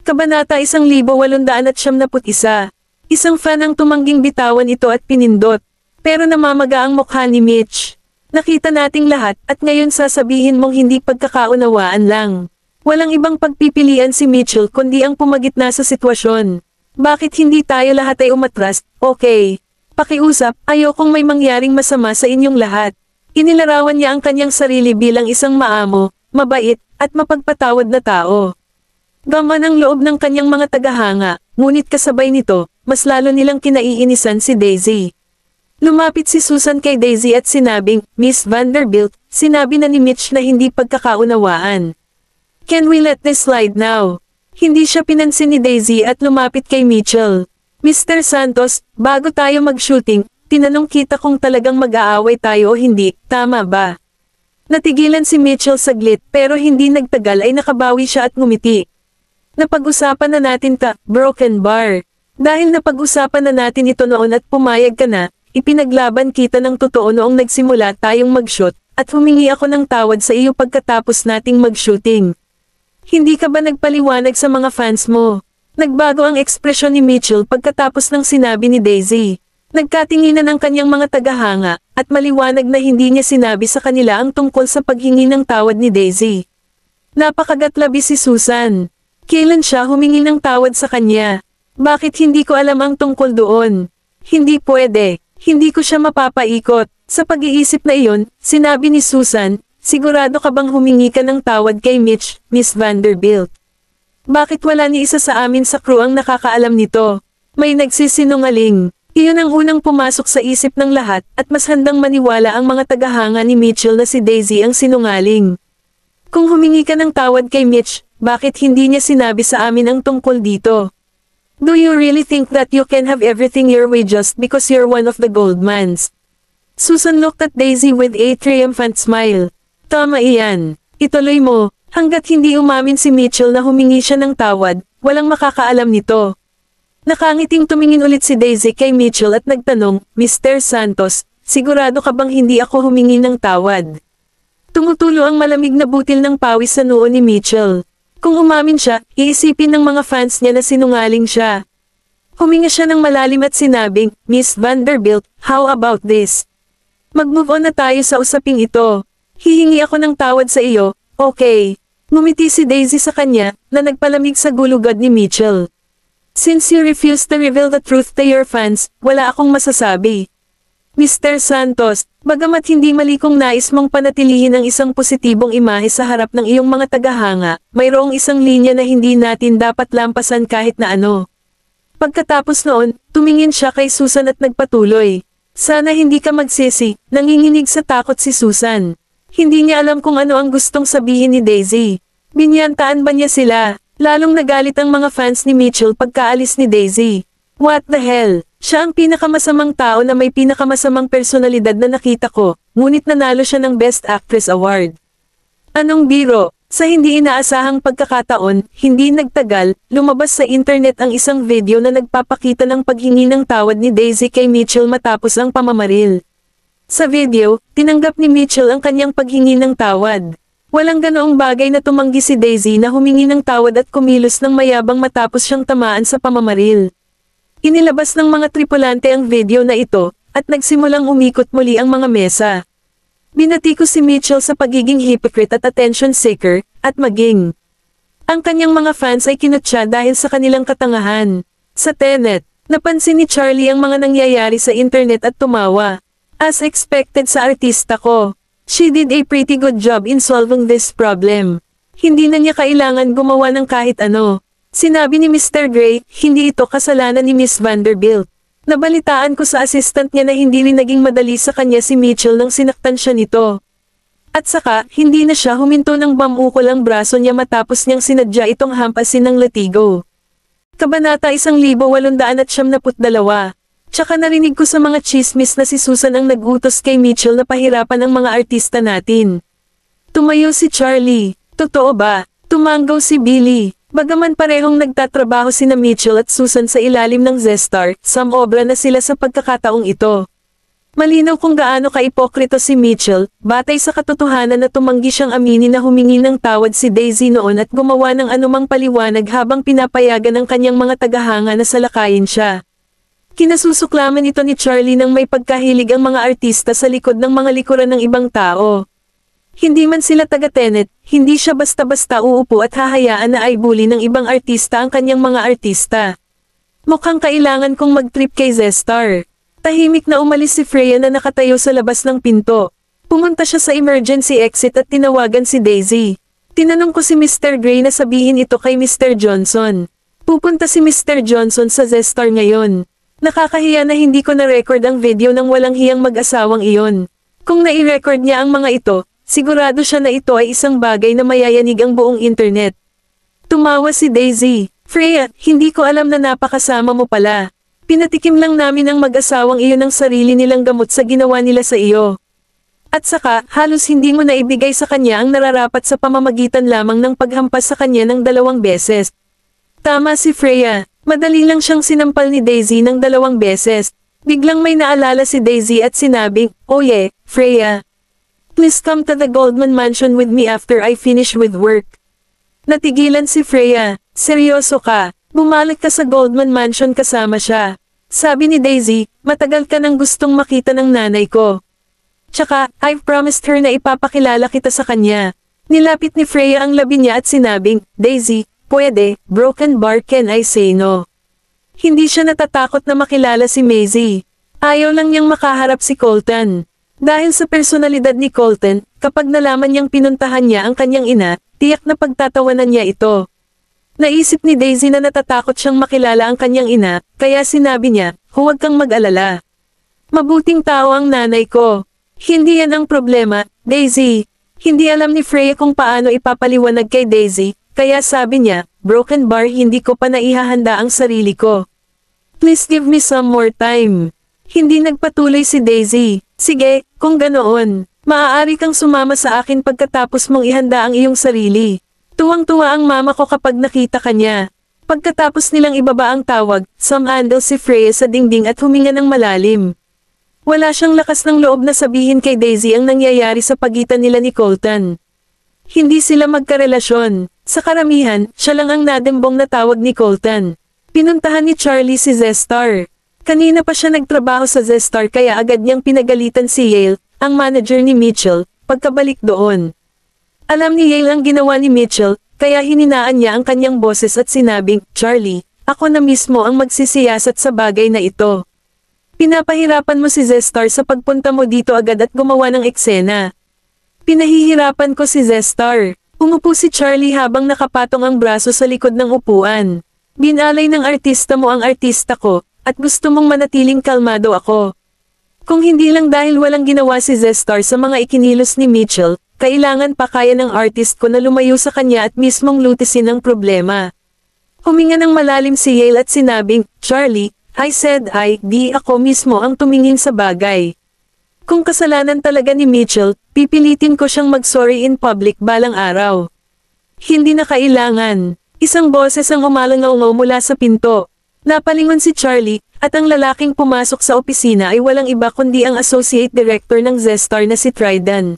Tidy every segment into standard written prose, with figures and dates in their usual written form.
Kabanata 1871. Isang fan ang tumangging bitawan ito at pinindot. Pero namamaga ang mukha ni Mitch. Nakita nating lahat at ngayon sasabihin mong hindi pagkakaunawaan lang. Walang ibang pagpipilian si Mitchell kundi ang pumagitna sa sitwasyon. Bakit hindi tayo lahat ay umatras? Okay. Pakiusap, ayokong may mangyaring masama sa inyong lahat. Inilarawan niya ang kanyang sarili bilang isang maamo, mabait, at mapagpatawad na tao. Gaman ang loob ng kanyang mga tagahanga, ngunit kasabay nito, mas lalo nilang kinaiinisan si Daisy. Lumapit si Susan kay Daisy at sinabing, Miss Vanderbilt, sinabi na ni Mitch na hindi pagkakaunawaan. Can we let this slide now? Hindi siya pinansin ni Daisy at lumapit kay Mitchell. Mr. Santos, bago tayo mag-shooting, tinanong kita kung talagang mag-aaway tayo o hindi, tama ba? Natigilan si Mitchell saglit pero hindi nagtagal ay nakabawi siya at ngumiti. Napag-usapan na natin broken bar. Dahil napag-usapan na natin ito noon at pumayag ka na, ipinaglaban kita ng totoo noong nagsimula tayong mag-shoot, at humingi ako ng tawad sa iyo pagkatapos nating mag-shooting. Hindi ka ba nagpaliwanag sa mga fans mo? Nagbago ang ekspresyon ni Mitchell pagkatapos ng sinabi ni Daisy. Nagkatinginan ang kanyang mga tagahanga, at maliwanag na hindi niya sinabi sa kanila ang tungkol sa paghingi ng tawad ni Daisy. Napakagatlabi si Susan. Kailan siya humingi ng tawad sa kanya? Bakit hindi ko alam ang tungkol doon? Hindi pwede. Hindi ko siya mapapaikot. Sa pag-iisip na iyon, sinabi ni Susan, sigurado ka bang humingi ka ng tawad kay Mitch, Miss Vanderbilt? Bakit wala ni isa sa amin sa crew ang nakakaalam nito? May nagsisinungaling. Iyon ang unang pumasok sa isip ng lahat at mas handang maniwala ang mga tagahanga ni Mitchell na si Daisy ang sinungaling. Kung humingi ka ng tawad kay Mitch, bakit hindi niya sinabi sa amin ang tungkol dito? Do you really think that you can have everything your way just because you're one of the Goldmans? Susan looked at Daisy with a triumphant smile. Tama iyan. Ituloy mo, hanggat hindi umamin si Mitchell na humingi siya ng tawad, walang makakaalam nito. Nakangiting tumingin ulit si Daisy kay Mitchell at nagtanong, Mr. Santos, sigurado ka bang hindi ako humingi ng tawad? Tumutulo ang malamig na butil ng pawis sa noo ni Mitchell. Kung umamin siya, iisipin ng mga fans niya na sinungaling siya. Huminga siya ng malalim at sinabing, Miss Vanderbilt, how about this? Mag-move on na tayo sa usaping ito. Hihingi ako ng tawad sa iyo, okay. Ngumiti si Daisy sa kanya, na nagpalamig sa gulugad ni Mitchell. Since you refuse to reveal the truth to your fans, wala akong masasabi. Mr. Santos, bagamat hindi mali kung nais mong panatilihin ang isang positibong imahe sa harap ng iyong mga tagahanga, mayroong isang linya na hindi natin dapat lampasan kahit na ano. Pagkatapos noon, tumingin siya kay Susan at nagpatuloy. Sana hindi ka magsisi, nanginginig sa takot si Susan. Hindi niya alam kung ano ang gustong sabihin ni Daisy. Binyantaan ba niya sila? Lalong nagalit ang mga fans ni Mitchell pagkaalis ni Daisy. What the hell? Siya ang pinakamasamang tao na may pinakamasamang personalidad na nakita ko, ngunit nanalo siya ng Best Actress Award. Anong biro? Sa hindi inaasahang pagkakataon, hindi nagtagal, lumabas sa internet ang isang video na nagpapakita ng paghingi ng tawad ni Daisy kay Mitchell matapos ang pamamaril. Sa video, tinanggap ni Mitchell ang kanyang paghingi ng tawad. Walang ganoong bagay na tumanggi si Daisy na humingi ng tawad at kumilos ng mayabang matapos siyang tamaan sa pamamaril. Inilabas ng mga tripulante ang video na ito, at nagsimulang umikot muli ang mga mesa. Binatikos si Mitchell sa pagiging hypocrite at attention seeker, at maging. Ang kanyang mga fans ay kinutya dahil sa kanilang katangahan. Sa Tenet, napansin ni Charlie ang mga nangyayari sa internet at tumawa. As expected sa artista ko. She did a pretty good job in solving this problem. Hindi na niya kailangan gumawa ng kahit ano. Sinabi ni Mr. Gray, hindi ito kasalanan ni Miss Vanderbilt. Nabalitaan ko sa assistant niya na hindi rin naging madali sa kanya si Mitchell nang sinaktan siya nito. At saka, hindi na siya huminto ng bamukol ang braso niya matapos niyang sinadya itong hampasin ng latigo. Kabanata 1872. Tsaka narinig ko sa mga chismis na si Susan ang nag-utos kay Mitchell na pahirapan ang mga artista natin. Tumayo si Charlie. Totoo ba? Tumanggaw si Billy. Bagaman parehong nagtatrabaho sina Mitchell at Susan sa ilalim ng Zestar, samobra na sila sa pagkakataong ito. Malinaw kung gaano ka-ipokrito si Mitchell, batay sa katotohanan na tumanggi siyang aminin na humingi ng tawad si Daisy noon at gumawa ng anumang paliwanag habang pinapayagan ng kanyang mga tagahanga na salakayin siya. Kinasusuklaman ito ni Charlie nang may pagkahilig ang mga artista sa likod ng mga likuran ng ibang tao. Hindi man sila taga-Tenet, hindi siya basta-basta uupo at hahayaan na ay bully ng ibang artista ang kanyang mga artista. Mukhang kailangan kong mag-trip kay Zestar. Tahimik na umalis si Freya na nakatayo sa labas ng pinto. Pumunta siya sa emergency exit at tinawagan si Daisy. Tinanong ko si Mr. Gray na sabihin ito kay Mr. Johnson. Pupunta si Mr. Johnson sa Zestar ngayon. Nakakahiya na hindi ko na-record ang video ng walang hiyang mag-asawang iyon. Kung nai-record niya ang mga ito, sigurado siya na ito ay isang bagay na mayayanig ang buong internet. Tumawa si Daisy. Freya, hindi ko alam na napakasama mo pala. Pinatikim lang namin ang mag-asawang iyon ng sarili nilang gamot sa ginawa nila sa iyo. At saka, halos hindi mo naibigay sa kanya ang nararapat sa pamamagitan lamang ng paghampas sa kanya ng 2 beses. Tama si Freya, madali lang siyang sinampal ni Daisy ng 2 beses. Biglang may naalala si Daisy at sinabing, "Oh yeah, Freya. Please come to the Goldman Mansion with me after I finish with work." Natigilan si Freya, "Seryoso ka? Bumalik ka sa Goldman Mansion kasama siya." Sabi ni Daisy, "Matagal ka nang gustong makita ng nanay ko. Tsaka, I've promised her na ipapakilala kita sa kanya." Nilapit ni Freya ang labi niya at sinabing, "Daisy, pwede, broken bar can I say no?" Hindi siya natatakot na makilala si Maisie. Ayaw lang niyang makaharap si Colton. Dahil sa personalidad ni Colton, kapag nalaman niyang pinuntahan niya ang kanyang ina, tiyak na pagtatawanan niya ito. Naisip ni Daisy na natatakot siyang makilala ang kanyang ina, kaya sinabi niya, "Huwag kang mag-alala. Mabuting tao ang nanay ko. Hindi yan ang problema, Daisy." Hindi alam ni Freya kung paano ipapaliwanag kay Daisy, kaya sabi niya, "Broken bar, hindi ko pa naihahanda ang sarili ko. Please give me some more time." Hindi nagpatuloy si Daisy. "Sige, kung ganoon, maaari kang sumama sa akin pagkatapos mong ihanda ang iyong sarili." Tuwang-tuwa ang mama ko kapag nakita ka niya. Pagkatapos nilang ibaba ang tawag, sumandal si Freya sa dingding at huminga ng malalim. Wala siyang lakas ng loob na sabihin kay Daisy ang nangyayari sa pagitan nila ni Colton. Hindi sila magkarelasyon. Sa karamihan, siya lang ang nadembong na tawag ni Colton. Pinuntahan ni Charlie si Zestar. Kanina pa siya nagtrabaho sa Zestar kaya agad niyang pinagalitan si Yale, ang manager ni Mitchell, pagkabalik doon. Alam ni Yale ang ginawa ni Mitchell, kaya hininaan niya ang kanyang boses at sinabing, "Charlie, ako na mismo ang magsisiyasat sa bagay na ito. Pinapahirapan mo si Zestar sa pagpunta mo dito agad at gumawa ng eksena." "Pinahihirapan ko si Zestar." Umupo si Charlie habang nakapatong ang braso sa likod ng upuan. "Binalay ng artista mo ang artista ko, at gusto mong manatiling kalmado ako. Kung hindi lang dahil walang ginawa si Zestar sa mga ikinilos ni Mitchell, kailangan pa kaya ng artist ko na lumayo sa kanya at mismong lutisin ang problema." Huminga ng malalim si Yale at sinabing, "Charlie, I said di ako mismo ang tumingin sa bagay. Kung kasalanan talaga ni Mitchell, pipilitin ko siyang mag-sorry in public balang araw." "Hindi na kailangan." Isang boses ang umalangaw mula sa pinto. Napalingon si Charlie, at ang lalaking pumasok sa opisina ay walang iba kundi ang Associate Director ng Zestar na si Tridon.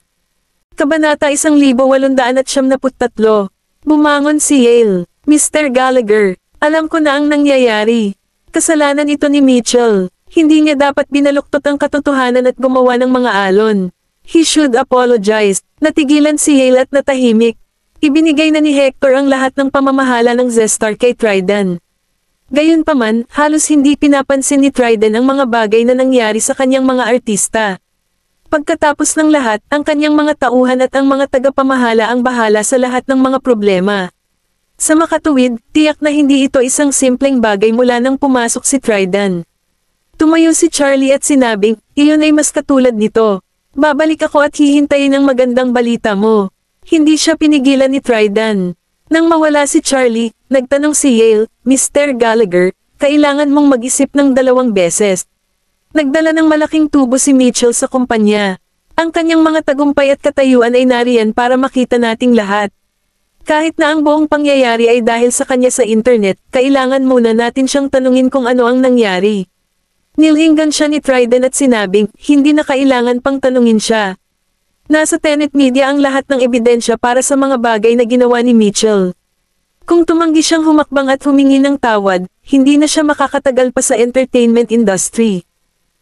Kabanata 1873. Bumangon si Yale. "Mr. Gallagher, alam ko na ang nangyayari. Kasalanan ito ni Mitchell. Hindi niya dapat binaluktot ang katotohanan at gumawa ng mga alon. He should apologize." Natigilan si Yale at natahimik. Ibinigay na ni Hector ang lahat ng pamamahala ng Zestar kay Tridon. Gayunpaman, halos hindi pinapansin ni Tridon ang mga bagay na nangyari sa kanyang mga artista. Pagkatapos ng lahat, ang kanyang mga tauhan at ang mga tagapamahala ang bahala sa lahat ng mga problema. Sa makatuwid, tiyak na hindi ito isang simpleng bagay mula nang pumasok si Tridon. Tumayo si Charlie at sinabing, "Iyon ay mas katulad nito. Babalik ako at hihintayin ang magandang balita mo." Hindi siya pinigilan ni Tridon. Nang mawala si Charlie, nagtanong si Yale, "Mr. Gallagher, kailangan mong mag-isip ng 2 beses. Nagdala ng malaking tubo si Mitchell sa kumpanya. Ang kanyang mga tagumpay at katayuan ay nariyan para makita nating lahat. Kahit na ang buong pangyayari ay dahil sa kanya sa internet, kailangan muna natin siyang tanungin kung ano ang nangyari. Nilinggan siya ni Trident at sinabing, hindi na kailangan pang tanungin siya. Nasa Tenet Media ang lahat ng ebidensya para sa mga bagay na ginawa ni Mitchell. Kung tumanggi siyang humakbang at humingi ng tawad, hindi na siya makakatagal pa sa entertainment industry.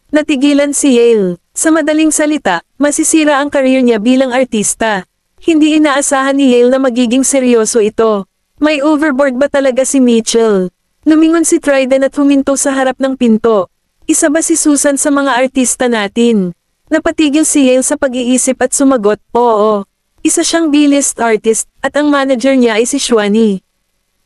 Natigilan si Yale. Sa madaling salita, masisira ang career niya bilang artista. Hindi inaasahan ni Yale na magiging seryoso ito. May overboard ba talaga si Mitchell? Lumingon si Trident at huminto sa harap ng pinto. Isa ba si Susan sa mga artista natin? Napatigil si Yale sa pag-iisip at sumagot, oo. Isa siyang B-list artist, at ang manager niya ay si Shwani.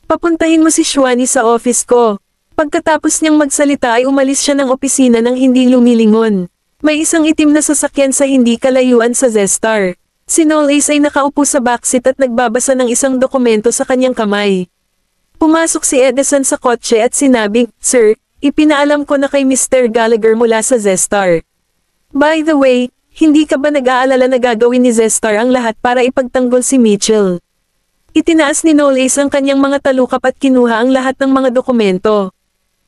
Papuntahin mo si Shwani sa office ko. Pagkatapos niyang magsalita ay umalis siya ng opisina nang hindi lumilingon. May isang itim na sasakyan sa hindi kalayuan sa Zestar. Si Knowles ay nakaupo sa backseat at nagbabasa ng isang dokumento sa kanyang kamay. Pumasok si Edison sa kotse at sinabing, Sir, ipinaalam ko na kay Mr. Gallagher mula sa Zestar. By the way, hindi ka ba nag-aalala na gagawin ni Zestar ang lahat para ipagtanggol si Mitchell? Itinaas ni Knowles ang kanyang mga talukap at kinuha ang lahat ng mga dokumento.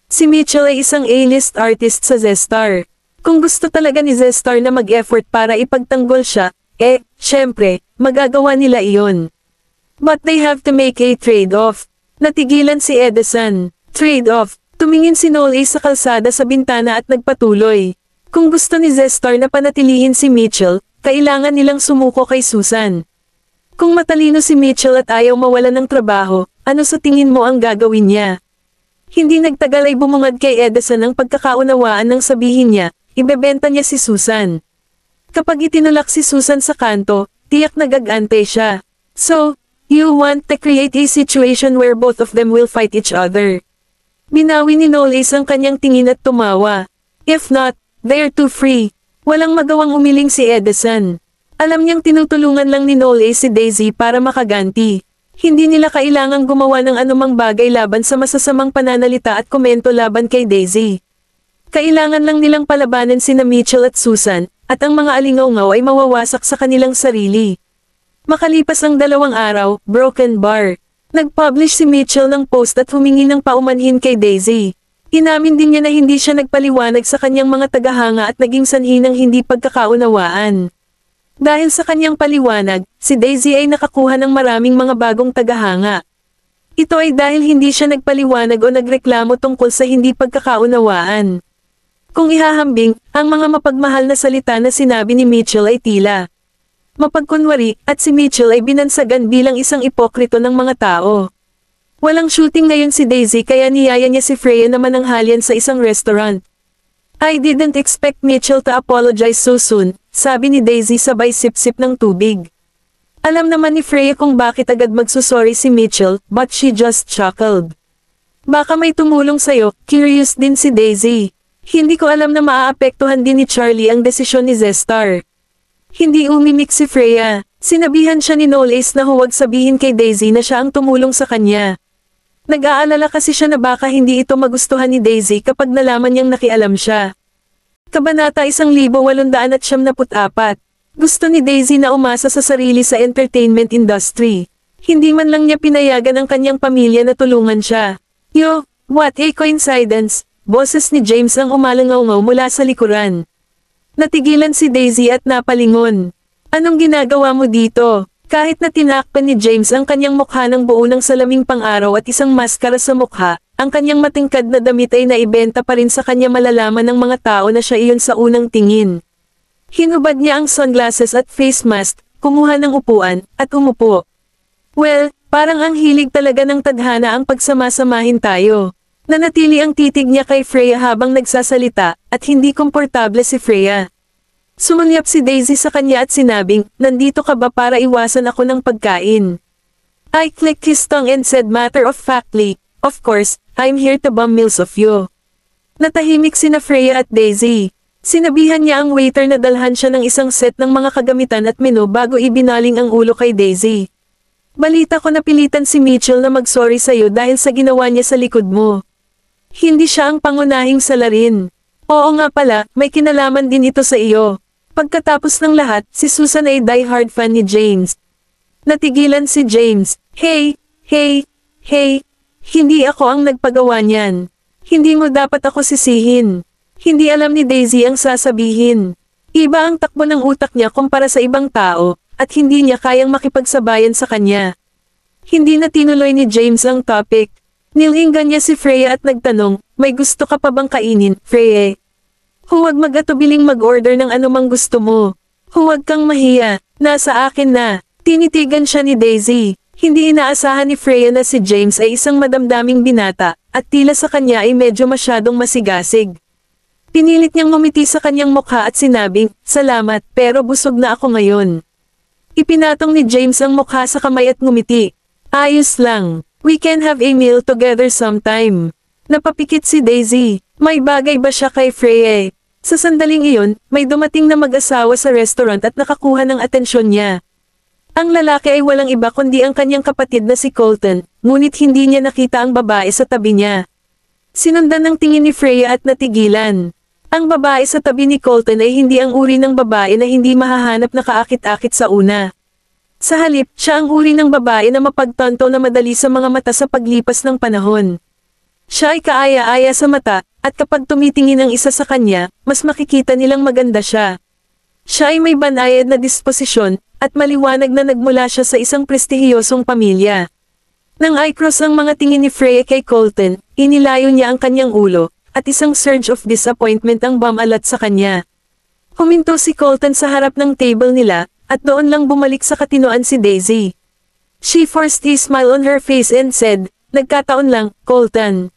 Si Mitchell ay isang A-list artist sa Zestar. Kung gusto talaga ni Zestar na mag-effort para ipagtanggol siya, syempre, magagawa nila iyon. But they have to make a trade-off. Natigilan si Edison. Trade-off. Tumingin si Knowles sa kalsada sa bintana at nagpatuloy. Kung gusto ni Zestar na panatilihin si Mitchell, kailangan nilang sumuko kay Susan. Kung matalino si Mitchell at ayaw mawalan ng trabaho, ano sa tingin mo ang gagawin niya? Hindi nagtagal ay bumungad kay Edison ang pagkakaunawaan ng sabihin niya, ibebenta niya si Susan. Kapag itinulak si Susan sa kanto, tiyak nagagante siya. So, you want to create a situation where both of them will fight each other. Binawi ni Knowles ang kanyang tingin at tumawa. If not, they're too free. Walang magawang umiling si Edison. Alam niyang tinutulungan lang ni Knowles si Daisy para makaganti. Hindi nila kailangang gumawa ng anumang bagay laban sa masasamang pananalita at komento laban kay Daisy. Kailangan lang nilang palabanan sina Mitchell at Susan, at ang mga alingaw-ngaw ay mawawasak sa kanilang sarili. Makalipas ang 2 araw, Broken Bar. Nag-publish si Mitchell ng post at humingi ng paumanhin kay Daisy. Inamin din niya na hindi siya nagpaliwanag sa kanyang mga tagahanga at naging sanhi ng hindi pagkakaunawaan. Dahil sa kanyang paliwanag, si Daisy ay nakakuha ng maraming mga bagong tagahanga. Ito ay dahil hindi siya nagpaliwanag o nagreklamo tungkol sa hindi pagkakaunawaan. Kung ihahambing, ang mga mapagmahal na salita na sinabi ni Mitchell ay tila mapagkunwari, at si Mitchell ay binansagan bilang isang ipokrito ng mga tao. Walang shooting ngayon si Daisy kaya niyaya niya si Freya na mananghalian sa isang restaurant. I didn't expect Mitchell to apologize so soon, sabi ni Daisy sabay sip-sip ng tubig. Alam naman ni Freya kung bakit agad magsusorry si Mitchell, but she just chuckled. Baka may tumulong sayo, curious din si Daisy. Hindi ko alam na maaapektuhan din ni Charlie ang desisyon ni Zestar. Hindi umimik si Freya. Sinabihan siya ni Knowles na huwag sabihin kay Daisy na siya ang tumulong sa kanya. Nag-aalala kasi siya na baka hindi ito magustuhan ni Daisy kapag nalaman niyang nakialam siya. Kabanata 1894. Gusto ni Daisy na umasa sa sarili sa entertainment industry. Hindi man lang niya pinayagan ang kanyang pamilya na tulungan siya. Yo, what a coincidence! Boses ni James ang umalangaw-ngaw mula sa likuran. Natigilan si Daisy at napalingon. Anong ginagawa mo dito? Kahit na tinakpan ni James ang kanyang mukha ng buo ng salaming pang-araw at isang maskara sa mukha, ang kanyang matingkad na damit ay naibenta pa rin sa kanya malalaman ng mga tao na siya iyon sa unang tingin. Hinubad niya ang sunglasses at face mask, kumuha ng upuan, at umupo. Well, parang ang hilig talaga ng tadhana ang pagsamasamahin tayo. Nanatili ang titig niya kay Freya habang nagsasalita, at hindi komportable si Freya. Sumulyap si Daisy sa kanya at sinabing, nandito ka ba para iwasan ako ng pagkain? I clicked his tongue and said matter-of-factly, of course, I'm here to bum meals of you. Natahimik sina Freya at Daisy. Sinabihan niya ang waiter na dalhan siya ng isang set ng mga kagamitan at menu bago ibinaling ang ulo kay Daisy. Balita ko napilitan si Mitchell na mag-sorry sa'yo dahil sa ginawa niya sa likod mo. Hindi siya ang pangunahing salarin. Oo nga pala, may kinalaman din ito sa iyo. Pagkatapos ng lahat, si Susan ay die-hard fan ni James. Natigilan si James. Hey, hindi ako ang nagpagawa niyan. Hindi mo dapat ako sisihin. Hindi alam ni Daisy ang sasabihin. Iba ang takbo ng utak niya kumpara sa ibang tao, at hindi niya kayang makipagsabayan sa kanya. Hindi na tinuloy ni James ang topic. Nilinggan niya si Freya at nagtanong, may gusto ka pa bang kainin, Freya? Huwag mag-atubiling mag-order ng anumang gusto mo. Huwag kang mahiya, nasa akin na. Tinitigan siya ni Daisy. Hindi inaasahan ni Freya na si James ay isang madamdaming binata, at tila sa kanya ay medyo masyadong masigasig. Pinilit niyang ngumiti sa kanyang mukha at sinabing, salamat, pero busog na ako ngayon. Ipinatong ni James ang mukha sa kamay at ngumiti. Ayos lang. We can have a meal together sometime. Napapikit si Daisy. May bagay ba siya kay Freya? Sa sandaling iyon, may dumating na mag-asawa sa restaurant at nakakuha ng atensyon niya. Ang lalaki ay walang iba kundi ang kanyang kapatid na si Colton, ngunit hindi niya nakita ang babae sa tabi niya. Sinundan ng tingin ni Freya at natigilan. Ang babae sa tabi ni Colton ay hindi ang uri ng babae na hindi mahahanap na kaakit-akit sa una. Sa halip, siya ang uri ng babae na mapagtanto na madali sa mga mata sa paglipas ng panahon. Siya ay kaaya-aya sa mata, at kapag tumitingin ang isa sa kanya, mas makikita nilang maganda siya. Siya ay may banayad na disposisyon, at maliwanag na nagmula siya sa isang prestihiyosong pamilya. Nang eye-cross ang mga tingin ni Freya kay Colton, inilayo niya ang kanyang ulo, at isang surge of disappointment ang bumalat sa kanya. Huminto si Colton sa harap ng table nila, at doon lang bumalik sa katinoan si Daisy. She forced a smile on her face and said, nagkataon lang, Colton.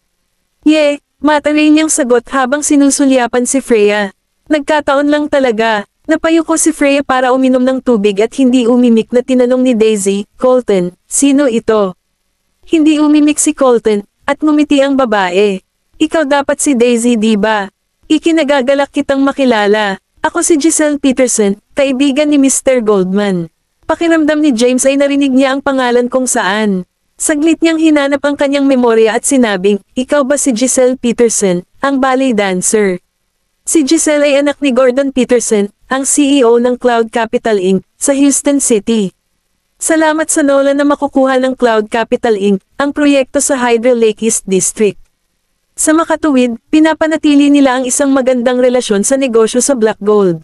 Mataray niyang sagot habang sinusulyapan si Freya. Nagkataon lang talaga. Napayuko si Freya para uminom ng tubig at hindi umimik na tinanong ni Daisy, Colton, sino ito? Hindi umimik si Colton, at ngumiti ang babae. Ikaw dapat si Daisy, diba? Ikinagagalak kitang makilala. Ako si Giselle Peterson, kaibigan ni Mr. Goldman. Pakiramdam ni James ay narinig niya ang pangalan kung saan. Saglit niyang hinanap ang kanyang memorya at sinabing, ikaw ba si Giselle Peterson, ang ballet dancer? Si Giselle ay anak ni Gordon Peterson, ang CEO ng Cloud Capital Inc. sa Houston City. Salamat sa NOLA na makukuha ng Cloud Capital Inc. ang proyekto sa Hydra Lake East District. Sa makatuwid, pinapanatili nila ang isang magandang relasyon sa negosyo sa Black Gold.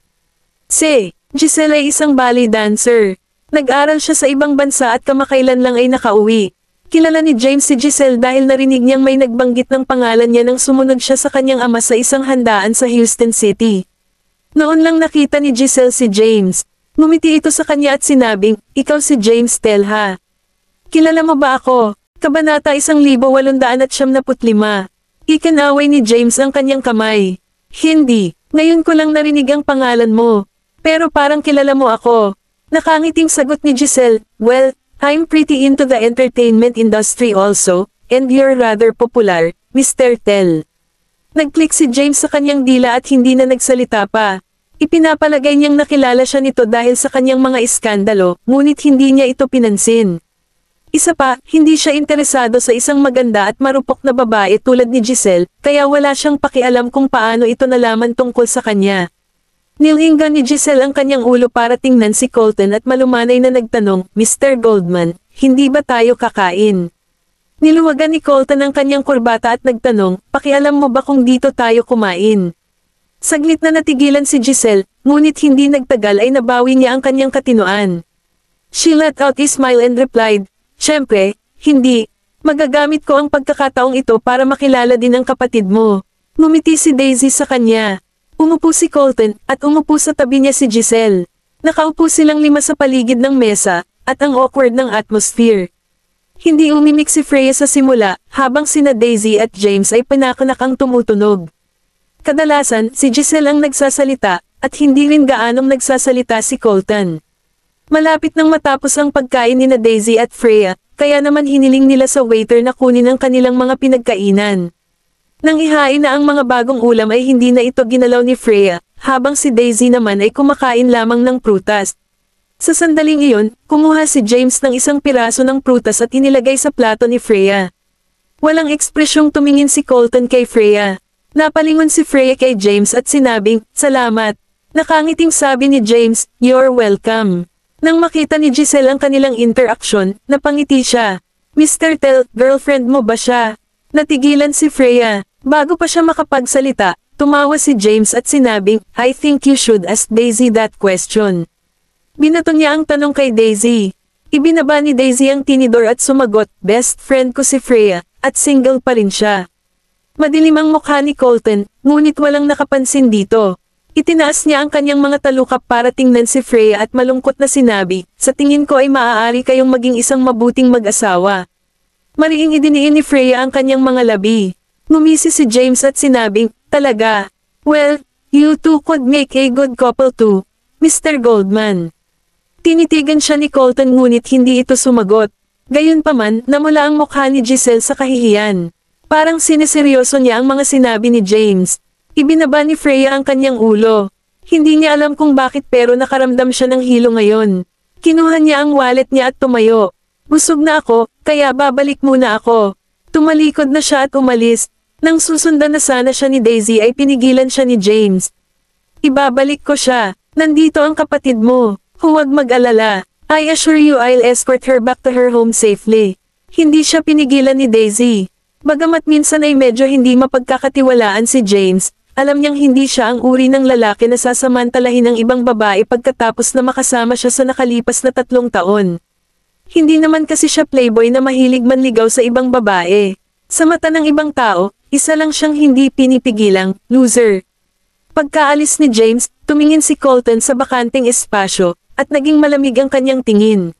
Si Giselle ay isang ballet dancer. Nag-aral siya sa ibang bansa at kamakailan lang ay nakauwi. Kilala ni James si Giselle dahil narinig niyang may nagbanggit ng pangalan niya nang sumunod siya sa kanyang ama sa isang handaan sa Houston City. Noon lang nakita ni Giselle si James. Ngumiti ito sa kanya at sinabing, ikaw si James Telha. Kilala mo ba ako? Kabanata 1875. Ikinaway ni James ang kanyang kamay. Hindi, ngayon ko lang narinig ang pangalan mo. Pero parang kilala mo ako. Nakangiting sagot ni Giselle, well, I'm pretty into the entertainment industry also, and you're rather popular, Mr. Tell. Nag-click si James sa kanyang dila at hindi na nagsalita pa. Ipinapalagay niyang nakilala siya nito dahil sa kanyang mga iskandalo, ngunit hindi niya ito pinansin. Isa pa, hindi siya interesado sa isang maganda at marupok na babae tulad ni Giselle, kaya wala siyang pakialam kung paano ito nalaman tungkol sa kanya. Nilinggan ni Giselle ang kanyang ulo para tingnan si Colton at malumanay na nagtanong, Mr. Goldman, hindi ba tayo kakain? Niluwagan ni Colton ang kanyang kurbata at nagtanong, pakialam mo ba kung dito tayo kumain? Saglit na natigilan si Giselle, ngunit hindi nagtagal ay nabawi niya ang kanyang katinoan. She let out a smile and replied, Siyempre, hindi. Magagamit ko ang pagkakataong ito para makilala din ang kapatid mo. Ngumiti si Daisy sa kanya. Umupo si Colton, at umupo sa tabi niya si Giselle. Nakaupo silang 5 sa paligid ng mesa, at ang awkward ng atmosphere. Hindi umimik si Freya sa simula, habang sina Daisy at James ay pinakanakang tumutunog. Kadalasan, si Giselle ang nagsasalita, at hindi rin gaanong nagsasalita si Colton. Malapit nang matapos ang pagkain ni na Daisy at Freya, kaya naman hiniling nila sa waiter na kunin ang kanilang mga pinagkainan. Nang ihain na ang mga bagong ulam ay hindi na ito ginalaw ni Freya, habang si Daisy naman ay kumakain lamang ng prutas. Sa sandaling iyon, kumuha si James ng isang piraso ng prutas at inilagay sa plato ni Freya. Walang ekspresyong tumingin si Colton kay Freya. Napalingon si Freya kay James at sinabing, salamat. Nakangiting sabi ni James, you're welcome. Nang makita ni Giselle ang kanilang interaksyon, napangiti siya. Mr. Tell, girlfriend mo ba siya? Natigilan si Freya. Bago pa siya makapagsalita, Tumawa si James at sinabing, I think you should ask Daisy that question. Binato niya ang tanong kay Daisy. Ibinaba ni Daisy ang tinidor at sumagot, best friend ko si Freya, at single pa rin siya. Madilim ang mukha ni Colton, ngunit walang nakapansin dito. Itinaas niya ang kanyang mga talukap para tingnan si Freya at malungkot na sinabi, sa tingin ko ay maaari kayong maging isang mabuting mag-asawa. Mariing idiniin ni Freya ang kanyang mga labi. Ngumisi si James at sinabing, talaga. Well, you two could make a good couple too, Mr. Goldman. Tinitigan siya ni Colton ngunit hindi ito sumagot. Gayunpaman, namula ang mukha ni Giselle sa kahihiyan. Parang sineseryoso niya ang mga sinabi ni James. Ibinaba ni Freya ang kanyang ulo. Hindi niya alam kung bakit pero nakaramdam siya ng hilo ngayon. Kinuha niya ang wallet niya at tumayo. Busog na ako, kaya babalik muna ako. Tumalikod na siya at umalis. Nang susundan na sana siya ni Daisy ay pinigilan siya ni James. Ibabalik ko siya. Nandito ang kapatid mo. Huwag mag-alala. I assure you I'll escort her back to her home safely. Hindi siya pinigilan ni Daisy. Bagamat minsan ay medyo hindi mapagkakatiwalaan si James, alam niyang hindi siya ang uri ng lalaki na sasamantalahin ng ibang babae pagkatapos na makasama siya sa nakalipas na 3 taon. Hindi naman kasi siya playboy na mahilig manligaw sa ibang babae. Sa mata ng ibang tao, isa lang siyang hindi pinipigilang, loser. Pagkaalis ni James, tumingin si Colton sa bakanteng espasyo, at naging malamig ang kanyang tingin.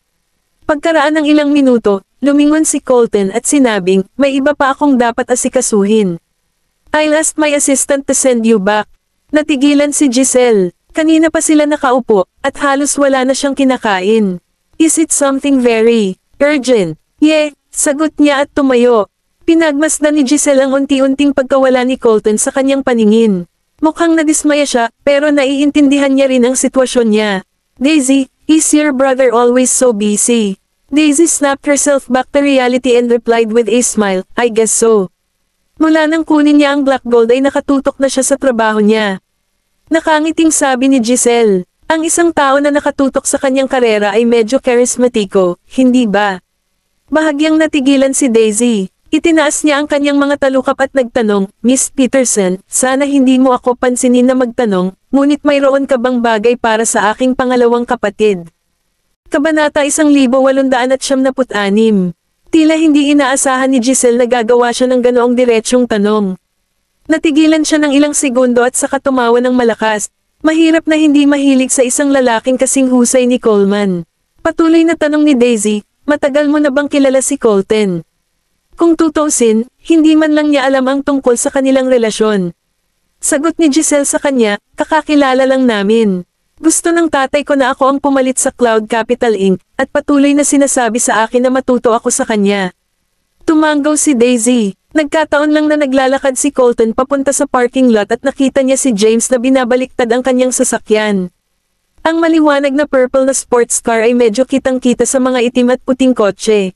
Pagkaraan ng ilang minuto, lumingon si Colton at sinabing, may iba pa akong dapat asikasuhin. I'll ask my assistant to send you back. Natigilan si Giselle. Kanina pa sila nakaupo, at halos wala na siyang kinakain. Is it something very urgent? Yeah, sagot niya at tumayo. Pinagmasdan ni Giselle ang unti-unting pagkawala ni Colton sa kanyang paningin. Mukhang nadismaya siya, pero naiintindihan niya rin ang sitwasyon niya. Daisy, is your brother always so busy? Daisy snapped herself back to reality and replied with a smile, I guess so. Mula nang kunin niya ang black gold ay nakatutok na siya sa trabaho niya. Nakangiting sabi ni Giselle, ang isang tao na nakatutok sa kanyang karera ay medyo karismatiko, hindi ba? Bahagyang natigilan si Daisy. Itinaas niya ang kanyang mga talukap at nagtanong, Miss Peterson, sana hindi mo ako pansinin na magtanong, ngunit mayroon ka bang bagay para sa aking pangalawang kapatid? Kabanata 1896. Tila hindi inaasahan ni Giselle na gagawa siya ng ganoong diretsyong tanong. Natigilan siya ng ilang segundo at saka tumawa ng malakas. Mahirap na hindi mahilig sa isang lalaking kasing husay ni Coleman. Patuloy na tanong ni Daisy, matagal mo na bang kilala si Colton? Kung tutuusin, hindi man lang niya alam ang tungkol sa kanilang relasyon. Sagot ni Giselle sa kanya, kakakilala lang namin. Gusto ng tatay ko na ako ang pumalit sa Cloud Capital Inc. at patuloy na sinasabi sa akin na matuto ako sa kanya. Tumanggaw si Daisy. Nagkataon lang na naglalakad si Colton papunta sa parking lot at nakita niya si James na binabaliktad ang kanyang sasakyan. Ang maliwanag na purple na sports car ay medyo kitang-kita sa mga itim at puting kotse.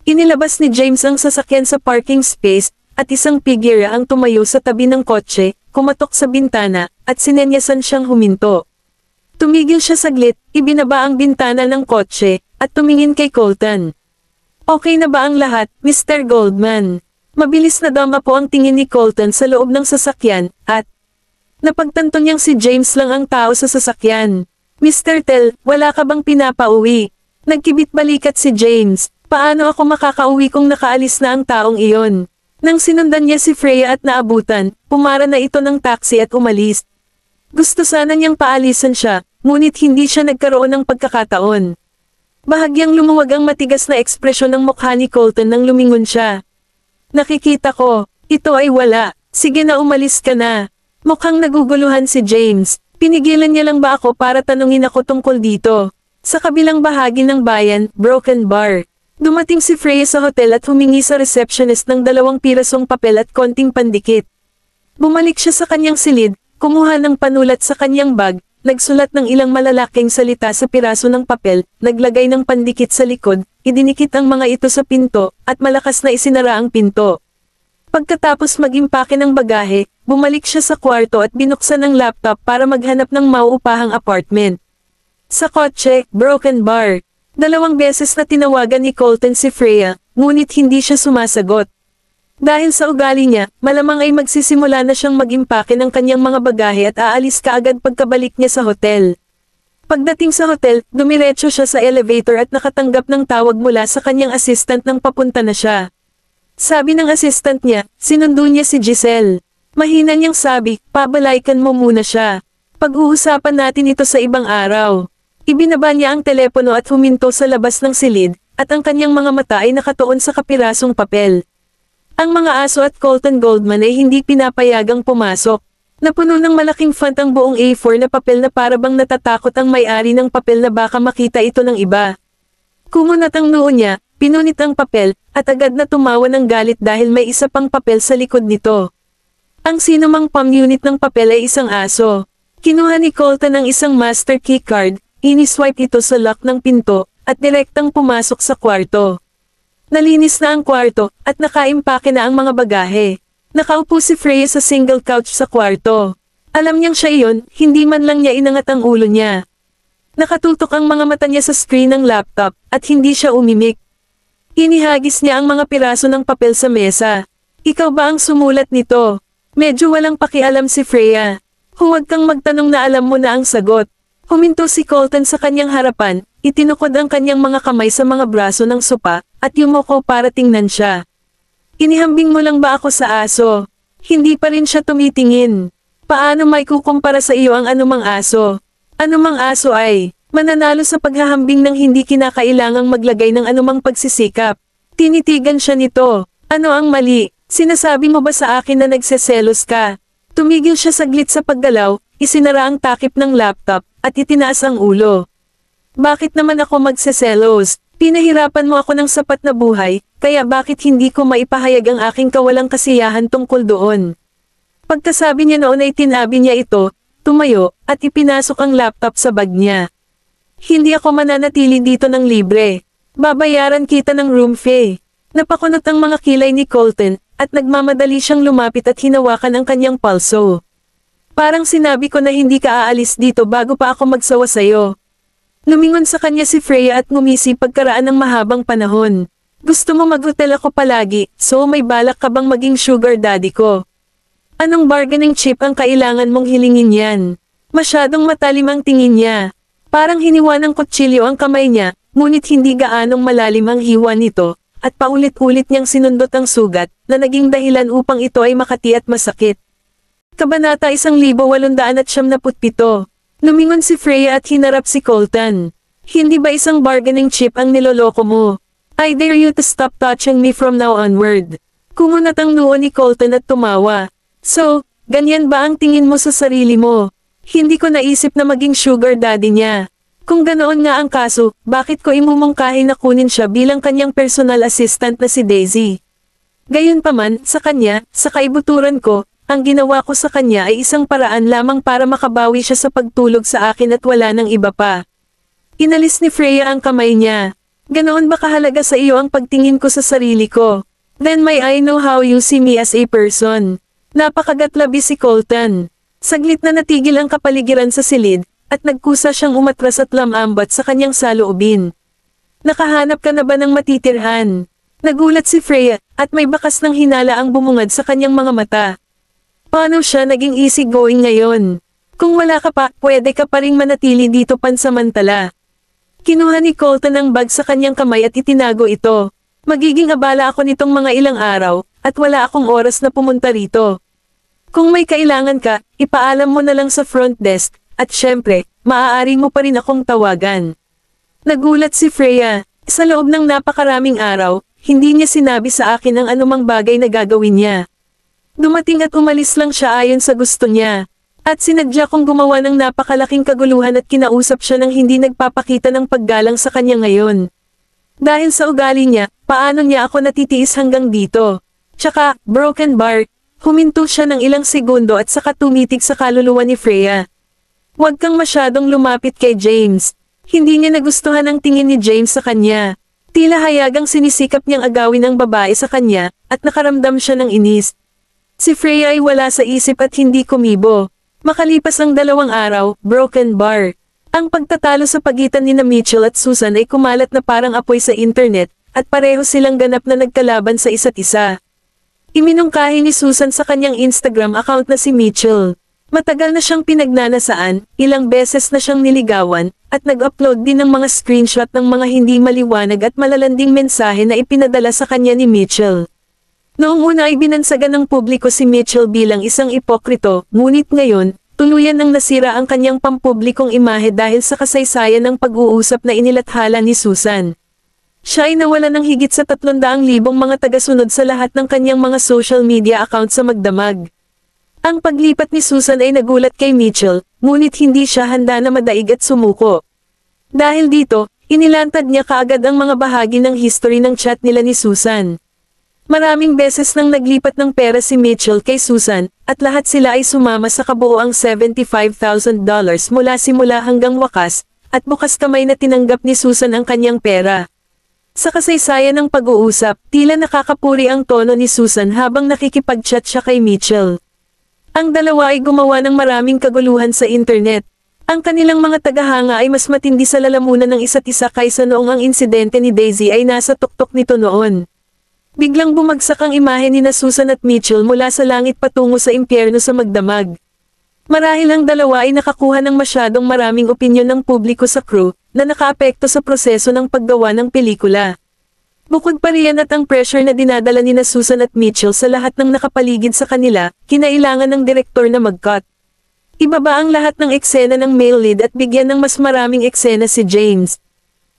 Inilabas ni James ang sasakyan sa parking space, at isang figure ang tumayo sa tabi ng kotse, kumatok sa bintana, at sinenyasan siyang huminto. Tumigil siya saglit, ibinaba ang bintana ng kotse, at tumingin kay Colton. Okay na ba ang lahat, Mr. Goldman? Mabilis na dama po ang tingin ni Colton sa loob ng sasakyan, at napagtanto niyang si James lang ang tao sa sasakyan. Mr. Tell, wala ka bang pinapauwi? Nagkibit balikat si James, paano ako makakauwi kung nakaalis na ang taong iyon? Nang sinundan niya si Freya at naabutan, pumara na ito ng taxi at umalis. Gusto sana niyang paalisan siya, ngunit hindi siya nagkaroon ng pagkakataon. Bahagyang lumuwag ang matigas na ekspresyon ng mukha ni Colton nang lumingon siya. Nakikita ko, ito ay wala, sige na umalis ka na. Mukhang naguguluhan si James, pinigilan niya lang ba ako para tanungin ako tungkol dito? Sa kabilang bahagi ng bayan, Broken Bar. Dumating si Freya sa hotel at humingi sa receptionist ng 2 pirasong papel at konting pandikit. Bumalik siya sa kanyang silid, kumuha ng panulat sa kanyang bag, nagsulat ng ilang malalaking salita sa piraso ng papel, naglagay ng pandikit sa likod, idinikit ang mga ito sa pinto, at malakas na isinara ang pinto. Pagkatapos mag-impake ng bagahe, bumalik siya sa kwarto at binuksan ang laptop para maghanap ng mauupahang apartment. Sa kotse, Broken Bar. 2 beses na tinawagan ni Colton si Freya, ngunit hindi siya sumasagot. Dahil sa ugali niya, malamang ay magsisimula na siyang mag-impake ng kanyang mga bagahe at aalis kaagad pagkabalik niya sa hotel. Pagdating sa hotel, dumiretso siya sa elevator at nakatanggap ng tawag mula sa kanyang assistant nang papunta na siya. Sabi ng assistant niya, sinundo niya si Giselle. Mahina niyang sabi, pabalaykan mo muna siya. Pag-uusapan natin ito sa ibang araw. Ibinaba niya ang telepono at huminto sa labas ng silid, at ang kanyang mga mata ay nakatuon sa kapirasong papel. Ang mga aso at Colton Goldman ay hindi pinapayagang pumasok. Napuno ng malaking font ang buong A4 na papel na para bang natatakot ang may-ari ng papel na baka makita ito ng iba. Kumunat ang noo niya, pinunit ang papel, at agad na tumawa ng galit dahil may isa pang papel sa likod nito. Ang sinumang pamunit ng papel ay isang aso. Kinuha ni Colton ang isang master key card, iniswipe ito sa lock ng pinto, at direktang pumasok sa kwarto. Nalinis na ang kwarto, at nakaimpake na ang mga bagahe. Nakaupo si Freya sa single couch sa kwarto. Alam niyang siya iyon, hindi man lang niya inangat ang ulo niya. Nakatutok ang mga mata niya sa screen ng laptop, at hindi siya umimik. Inihagis niya ang mga piraso ng papel sa mesa. Ikaw ba ang sumulat nito? Medyo walang pakialam si Freya. Huwag kang magtanong na alam mo na ang sagot. Huminto si Colton sa kanyang harapan, itinukod ang kanyang mga kamay sa mga braso ng sopa, at yumuko para tingnan siya. Inihambing mo lang ba ako sa aso? Hindi pa rin siya tumitingin. Paano may kukumpara sa iyo ang anumang aso? Anumang aso ay mananalo sa paghahambing ng hindi kinakailangang maglagay ng anumang pagsisikap. Tinitigan siya nito. Ano ang mali? Sinasabi mo ba sa akin na nagseselos ka? Tumigil siya saglit sa paggalaw, isinara ang takip ng laptop, at itinaas ang ulo. Bakit naman ako magseselos? Pinahirapan mo ako ng sapat na buhay, kaya bakit hindi ko maipahayag ang aking kawalang kasiyahan tungkol doon? Pagkasabi niya noon ay tinabi niya ito, tumayo, at ipinasok ang laptop sa bag niya. Hindi ako mananatili dito ng libre. Babayaran kita ng room fee. Napakunot ang mga kilay ni Colton, at nagmamadali siyang lumapit at hinawakan ang kanyang palso. Parang sinabi ko na hindi ka aalis dito bago pa ako magsawa sa'yo. Lumingon sa kanya si Freya at ngumisi pagkaraan ng mahabang panahon. Gusto mo mag-hotel ako palagi, so may balak ka bang maging sugar daddy ko? Anong bargaining chip ang kailangan mong hilingin yan? Masyadong matalim ang tingin niya. Parang hiniwa ng kutsilyo ang kamay niya, ngunit hindi gaanong malalim ang hiwa nito, at paulit-ulit niyang sinundot ang sugat, na naging dahilan upang ito ay makati at masakit. Kabanata 1897. Lumingon si Freya at hinarap si Colton. Hindi ba isang bargaining chip ang niloloko mo? I dare you to stop touching me from now onward. Kumunat ang noo ni Colton at tumawa. So, ganyan ba ang tingin mo sa sarili mo? Hindi ko naisip na maging sugar daddy niya. Kung ganoon nga ang kaso, bakit ko imumungkahi na kunin siya bilang kanyang personal assistant na si Daisy? Gayunpaman, sa kanya, sa kaibuturan ko, ang ginawa ko sa kanya ay isang paraan lamang para makabawi siya sa pagtulog sa akin at wala nang iba pa. Inalis ni Freya ang kamay niya. Ganoon ba kahalaga sa iyo ang pagtingin ko sa sarili ko? Then may I know how you see me as a person. Napakagatlabi si Colton. Saglit na natigil ang kapaligiran sa silid, at nagkusa siyang umatras at lamambat sa kanyang saloobin. Nakahanap ka na ba ng matitirhan? Nagulat si Freya, at may bakas ng hinala ang bumungad sa kanyang mga mata. Paano siya naging easygoing ngayon? Kung wala ka pa, pwede ka pa ring manatili dito pansamantala. Kinuha ni Colton ang bag sa kanyang kamay at itinago ito. Magiging abala ako nitong mga ilang araw, at wala akong oras na pumunta rito. Kung may kailangan ka, ipaalam mo na lang sa front desk, at syempre, maaari mo pa rin akong tawagan. Nagulat si Freya. Sa loob ng napakaraming araw, hindi niya sinabi sa akin ang anumang bagay na gagawin niya. Dumating at umalis lang siya ayon sa gusto niya. At sinadya kong gumawa ng napakalaking kaguluhan at kinausap siya ng hindi nagpapakita ng paggalang sa kanya ngayon. Dahil sa ugali niya, paano niya ako natitiis hanggang dito? Tsaka, broken bar, huminto siya ng ilang segundo at saka tumitig sa kaluluwa ni Freya. Huwag kang masyadong lumapit kay James. Hindi niya nagustuhan ang tingin ni James sa kanya. Tila hayagang sinisikap niyang agawin ang babae sa kanya, at nakaramdam siya ng inis. Si Freya ay wala sa isip at hindi kumibo. Makalipas ang 2 araw, broken bar. Ang pagtatalo sa pagitan ni Mitchell at Susan ay kumalat na parang apoy sa internet, at pareho silang ganap na nagkalaban sa isa't isa. Iminungkahi ni Susan sa kanyang Instagram account na si Mitchell. Matagal na siyang pinagnanasaan, ilang beses na siyang niligawan, at nag-upload din ng mga screenshot ng mga hindi maliwanag at malalanding mensahe na ipinadala sa kanya ni Mitchell. Noong una ay binansagan ng publiko si Mitchell bilang isang ipokrito, ngunit ngayon, tuluyan nang nasira ang kanyang pampublikong imahe dahil sa kasaysayan ng pag-uusap na inilathala ni Susan. Siya ay nawala ng higit sa 300,000 mga tagasunod sa lahat ng kanyang mga social media account sa magdamag. Ang paglipat ni Susan ay nagulat kay Mitchell, ngunit hindi siya handa na madaig at sumuko. Dahil dito, inilantad niya kaagad ang mga bahagi ng history ng chat nila ni Susan. Maraming beses nang naglipat ng pera si Mitchell kay Susan, at lahat sila ay sumama sa kabuoang $75,000 mula simula hanggang wakas, at bukas kamay na tinanggap ni Susan ang kanyang pera. Sa kasaysayan ng pag-uusap, tila nakakapuri ang tono ni Susan habang nakikipag-chat siya kay Mitchell. Ang dalawa ay gumawa ng maraming kaguluhan sa internet. Ang kanilang mga tagahanga ay mas matindi sa lalamunan ng isa't isa kaysa noong ang insidente ni Daisy ay nasa tuktok nito noon. Biglang bumagsak ang imahe ni na Susan at Mitchell mula sa langit patungo sa impyerno sa magdamag. Marahil ang dalawa ay nakakuha ng masyadong maraming opinyon ng publiko sa crew, na nakaapekto sa proseso ng paggawa ng pelikula. Bukod pa riyan at ang pressure na dinadala ni na Susan at Mitchell sa lahat ng nakapaligid sa kanila, kinailangan ng direktor na mag-cut. Ibaba ang lahat ng eksena ng male lead at bigyan ng mas maraming eksena si James.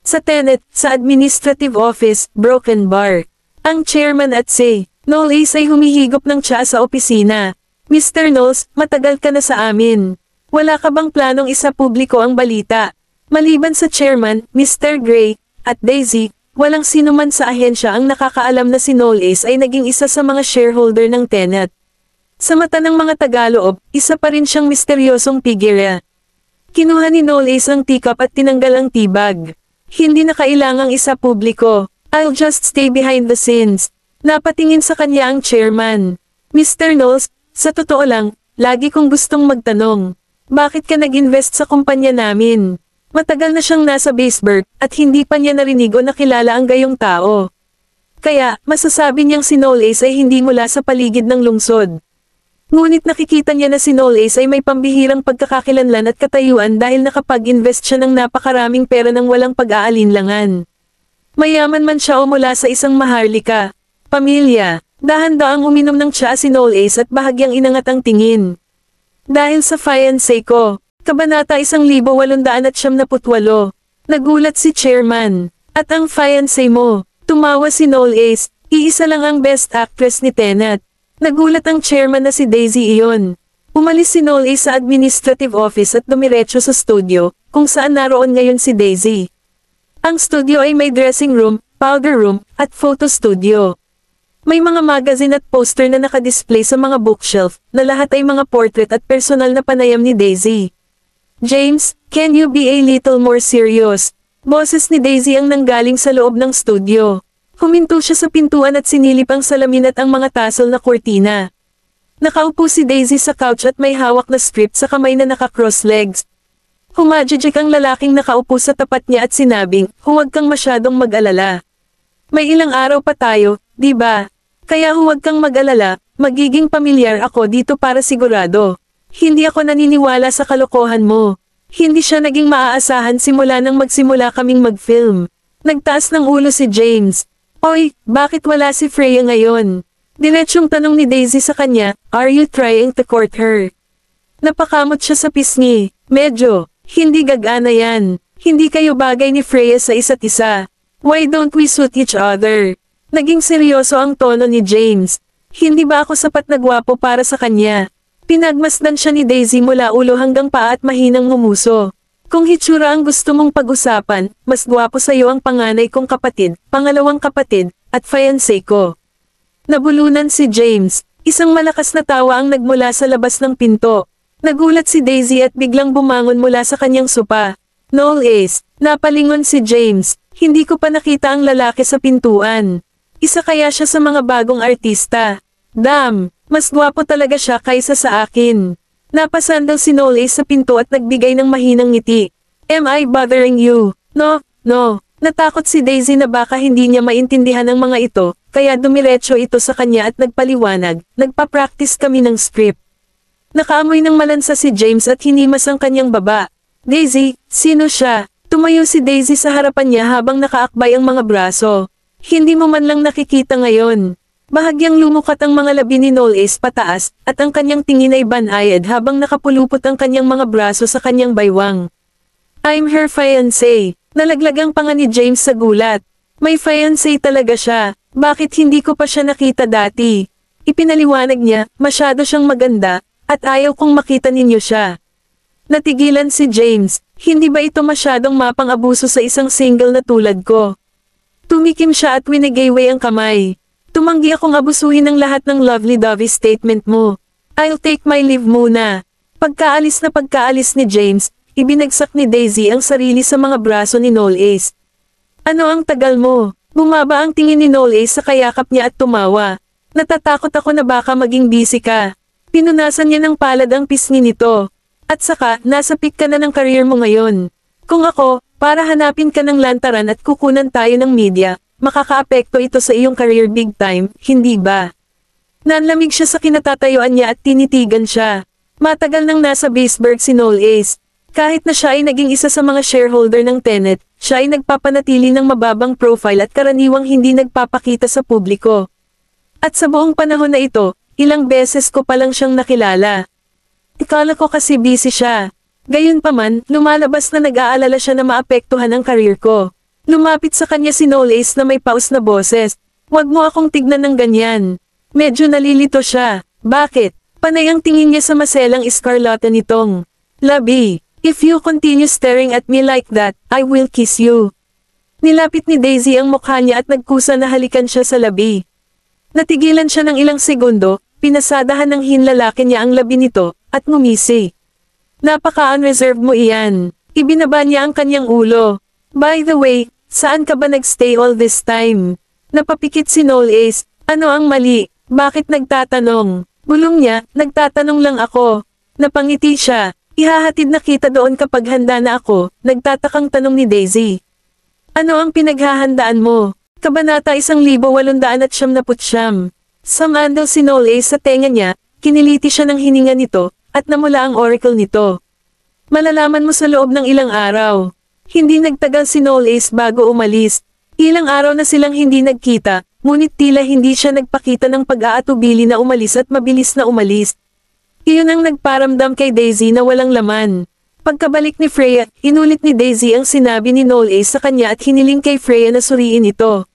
Sa Tenet, sa administrative office, Broken Bar. Ang chairman at si Knowles ay humihigop ng tsaa sa opisina. Mr. Knowles, matagal ka na sa amin. Wala ka bang planong isa publiko ang balita? Maliban sa chairman, Mr. Gray, at Daisy, walang sinuman sa ahensya ang nakakaalam na si Knowles ay naging isa sa mga shareholder ng Tenet. Sa mata ng mga Tagaloob, isa pa rin siyang misteryosong figura. Kinuha ni Knowles ang teacup at tinanggal ang tibag. Hindi na kailangang isa publiko. I'll just stay behind the scenes. Napatingin sa kanya ang chairman. Mr. Knowles, sa totoo lang, lagi kong gustong magtanong. Bakit ka nag-invest sa kumpanya namin? Matagal na siyang nasa Baseburg, at hindi pa niya narinig o nakilala ang gayong tao. Kaya, masasabi niyang si Knowles ay hindi mula sa paligid ng lungsod. Ngunit nakikita niya na si Knowles ay may pambihirang pagkakakilanlan at katayuan dahil nakapag-invest siya ng napakaraming pera ng walang pag-aalinlangan. Mayaman man siya o mula sa isang maharlika. Pamilya, dahan-daang uminom ng tsaa si Knowles at bahagyang inangat ang tingin. Dahil sa fiancé ko. Kabanata 1878. Nagulat si chairman. At ang fiancé mo. Tumawa si Knowles. Iisa lang ang best actress ni Tenet. Nagulat ang chairman na si Daisy iyon. Umalis si Knowles sa administrative office at dumiretso sa studio, kung saan naroon ngayon si Daisy. Ang studio ay may dressing room, powder room, at photo studio. May mga magazine at poster na nakadisplay sa mga bookshelf, na lahat ay mga portrait at personal na panayam ni Daisy. James, can you be a little more serious? Boses ni Daisy ang nanggaling sa loob ng studio. Huminto siya sa pintuan at sinilip ang salamin at ang mga tassel na kurtina. Nakaupo si Daisy sa couch at may hawak na script sa kamay na naka-cross legs. Humajijik ang lalaking nakaupo sa tapat niya at sinabing, huwag kang masyadong mag-alala. May ilang araw pa tayo, di ba? Kaya huwag kang mag-alala, magiging pamilyar ako dito para sigurado. Hindi ako naniniwala sa kalokohan mo. Hindi siya naging maaasahan simula nang magsimula kaming mag-film. Nagtaas ng ulo si James. Oy, bakit wala si Freya ngayon? Diretsyong tanong ni Daisy sa kanya, are you trying to court her? Napakamot siya sa pisngi. Medyo, hindi gagana yan. Hindi kayo bagay ni Freya sa isa't isa. Why don't we suit each other? Naging seryoso ang tono ni James. Hindi ba ako sapat na gwapo para sa kanya? Pinagmasdan siya ni Daisy mula ulo hanggang paa at mahinang ngumuso. Kung hitsura ang gusto mong pag-usapan, mas gwapo sa'yo ang panganay kong kapatid, pangalawang kapatid, at fiancé ko. Nabulunan si James. Isang malakas na tawa ang nagmula sa labas ng pinto. Nagulat si Daisy at biglang bumangon mula sa kanyang sopa. Knowles, napalingon si James. Hindi ko pa nakita ang lalaki sa pintuan. Isa kaya siya sa mga bagong artista. Damn, mas gwapo talaga siya kaysa sa akin. Napasandal si Knowles sa pinto at nagbigay ng mahinang ngiti. Am I bothering you? No. Natakot si Daisy na baka hindi niya maintindihan ang mga ito, kaya dumiretso ito sa kanya at nagpaliwanag, nagpa-practice kami ng script. Nakaamoy ng malansa si James at hinimas ang kanyang baba. Daisy, sino siya? Tumayo si Daisy sa harapan niya habang nakaakbay ang mga braso. Hindi mo man lang nakikita ngayon. Bahagyang lumukat ang mga labi ni Noles pataas, at ang kanyang tingin ay banayad habang nakapulupot ang kanyang mga braso sa kanyang baywang. I'm her fiancé. Nalaglag ang panga ni James sa gulat. May fiancé talaga siya. Bakit hindi ko pa siya nakita dati? Ipinaliwanag niya, masyado siyang maganda, at ayaw kong makita ninyo siya. Natigilan si James, hindi ba ito masyadong mapang-abuso sa isang single na tulad ko? Tumikim siya at winigayway ang kamay. Tumanggi akong abusuhin ang lahat ng lovely-dovey statement mo. I'll take my leave muna. Pagkaalis ni James, ibinagsak ni Daisy ang sarili sa mga braso ni Noles. Ano ang tagal mo? Bumaba ang tingin ni Noles sa kayakap niya at tumawa. Natatakot ako na baka maging busy ka. Pinunasan niya ng palad ang pisngi nito. At saka, nasa peak ka na ng career mo ngayon. Kung ako, para hanapin ka ng lantaran at kukunan tayo ng media, makakaapekto ito sa iyong career big time, hindi ba? Nanlamig siya sa kinatatayuan niya at tinitigan siya. Matagal nang nasa Baseburg si Noles. Kahit na siya ay naging isa sa mga shareholder ng Tenet, siya ay nagpapanatili ng mababang profile at karaniwang hindi nagpapakita sa publiko. At sa buong panahon na ito, ilang beses ko palang siyang nakilala. Ikala ko kasi busy siya. Gayunpaman, lumalabas na nag-aalala siya na maapektuhan ang career ko. Lumapit sa kanya si Noles na may paus na boses. Huwag mo akong tignan ng ganyan. Medyo nalilito siya. Bakit? Panay ang tingin niya sa maselang iskarlata nitong labi. If you continue staring at me like that, I will kiss you. Nilapit ni Daisy ang mukha niya at nagkusa na halikan siya sa labi. Natigilan siya ng ilang segundo, pinasadahan ng hinlalaki niya ang labi nito, at ngumisi. Napaka-unreserved mo iyan. Ibinaba niya ang kanyang ulo. By the way, saan ka ba nagstay all this time? Napapikit si Noles. Ano ang mali? Bakit nagtatanong? Bulong niya, nagtatanong lang ako. Napangiti siya. Ihahatid na kita doon kapag handa na ako, nagtatakang tanong ni Daisy. Ano ang pinaghahandaan mo? Kabanata 1879. Samandal si Noles sa tenga niya, kiniliti siya ng hininga nito, at namula ang oracle nito. Malalaman mo sa loob ng ilang araw. Hindi nagtagal si Noles bago umalis. Ilang araw na silang hindi nagkita, ngunit tila hindi siya nagpakita ng pag-aatubili na umalis at mabilis na umalis. Iyon ang nagparamdam kay Daisy na walang laman. Pagkabalik ni Freya, inulit ni Daisy ang sinabi ni Noles sa kanya at hiniling kay Freya na suriin ito.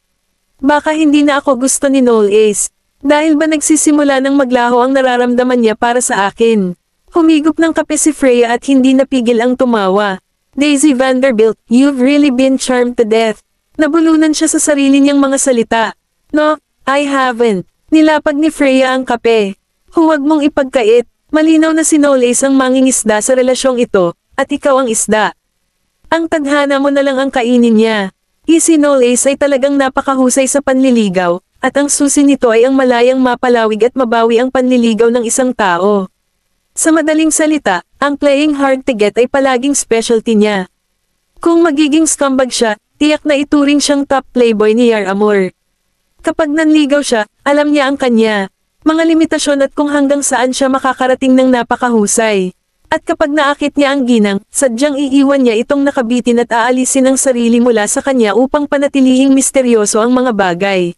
Baka hindi na ako gusto ni Noles. Dahil ba nagsisimula ng maglaho ang nararamdaman niya para sa akin? Humigop ng kape si Freya at hindi napigil ang tumawa. Daisy Vanderbilt, you've really been charmed to death. Nabulunan siya sa sarili niyang mga salita. No, I haven't. Nilapag ni Freya ang kape. Huwag mong ipagkait. Malinaw na si Noles ang mangingisda sa relasyong ito, at ikaw ang isda. Ang tadhana mo na lang ang kainin niya. Si Noles ay talagang napakahusay sa panliligaw, at ang susi nito ay ang malayang mapalawig at mabawi ang panliligaw ng isang tao. Sa madaling salita, ang playing hard to get ay palaging specialty niya. Kung magiging scumbag siya, tiyak na ituring siyang top playboy ni Yar Amor. Kapag nanligaw siya, alam niya ang kanya. Mga limitasyon at kung hanggang saan siya makakarating ng napakahusay. At kapag naakit niya ang ginang, sadyang iiwan niya itong nakabitin at aalisin ang sarili mula sa kanya upang panatilihing misteryoso ang mga bagay.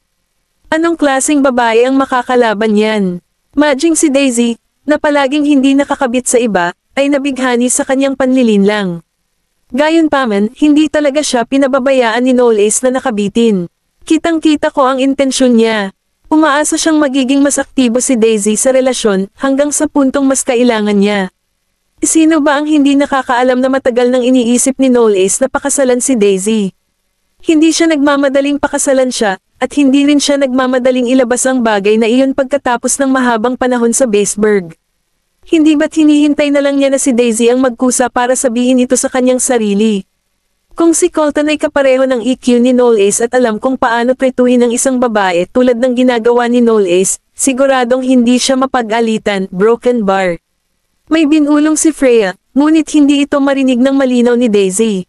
Anong klaseng babae ang makakalaban yan? Maging si Daisy, na palaging hindi nakakabit sa iba, ay nabighani sa kanyang panlilinlang. Gayunpaman, hindi talaga siya pinababayaan ni Noles na nakabitin. Kitang-kita ko ang intensyon niya. Umaasa siyang magiging mas aktibo si Daisy sa relasyon hanggang sa puntong mas kailangan niya. Sino ba ang hindi nakakaalam na matagal nang iniisip ni Noles na pakasalan si Daisy? Hindi siya nagmamadaling pakasalan siya, at hindi rin siya nagmamadaling ilabas ang bagay na iyon pagkatapos ng mahabang panahon sa Baseburg. Hindi ba't hinihintay na lang niya na si Daisy ang magkusa para sabihin ito sa kanyang sarili? Kung si Colton ay kapareho ng EQ ni Noles at alam kung paano tretuhin ang isang babae tulad ng ginagawa ni Noles, siguradong hindi siya mapag-alitan, broken bar. May binulong si Freya, ngunit hindi ito marinig ng malinaw ni Daisy.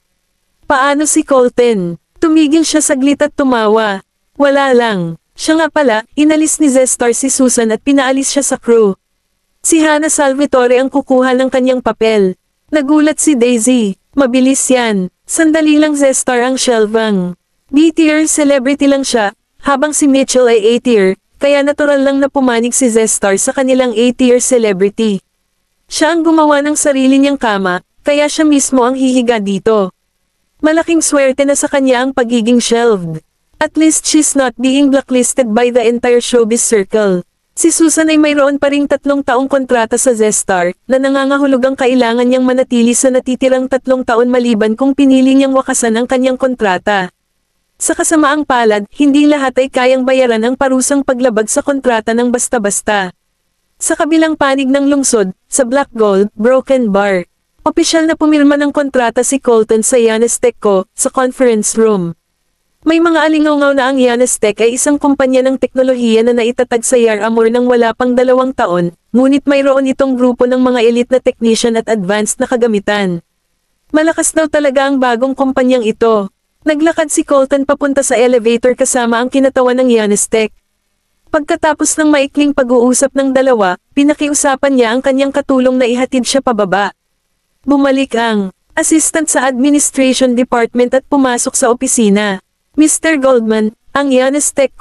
Paano si Colton? Tumigil siya saglit at tumawa. Wala lang. Siya nga pala, inalis ni Zestar si Susan at pinaalis siya sa crew. Si Hannah Salvatore ang kukuha ng kanyang papel. Nagulat si Daisy. Mabilis yan. Sandali lang Zestar ang shelvang. B-tier celebrity lang siya, habang si Mitchell ay A-tier, kaya natural lang na pumanig si Zestar sa kanilang A-tier celebrity. Siya ang gumawa ng sarili niyang kama, kaya siya mismo ang hihiga dito. Malaking swerte na sa kanya ang pagiging shelved. At least she's not being blacklisted by the entire showbiz circle. Si Susan ay mayroon pa ring 3 taong kontrata sa Zestar, na nangangahulugang kailangan niyang manatili sa natitirang 3 taon maliban kung pinili niyang wakasan ang kanyang kontrata. Sa kasamaang palad, hindi lahat ay kayang bayaran ang parusang paglabag sa kontrata ng basta-basta. Sa kabilang panig ng lungsod, sa Black Gold, Broken Bar, opisyal na pumirma ng kontrata si Colton sa Yanestec sa conference room. May mga alingaw na ang Yanestec ay isang kumpanya ng teknolohiya na naitatag sa Yaramore nang wala pang 2 taon, ngunit mayroon itong grupo ng mga elite na technician at advanced na kagamitan. Malakas daw talaga ang bagong kumpanyang ito. Naglakad si Colton papunta sa elevator kasama ang kinatawan ng Yanestec. Pagkatapos ng maikling pag-uusap ng dalawa, pinakiusapan niya ang kanyang katulong na ihatid siya pababa. Bumalik ang assistant sa administration department at pumasok sa opisina. Mr. Goldman, ang Yanestec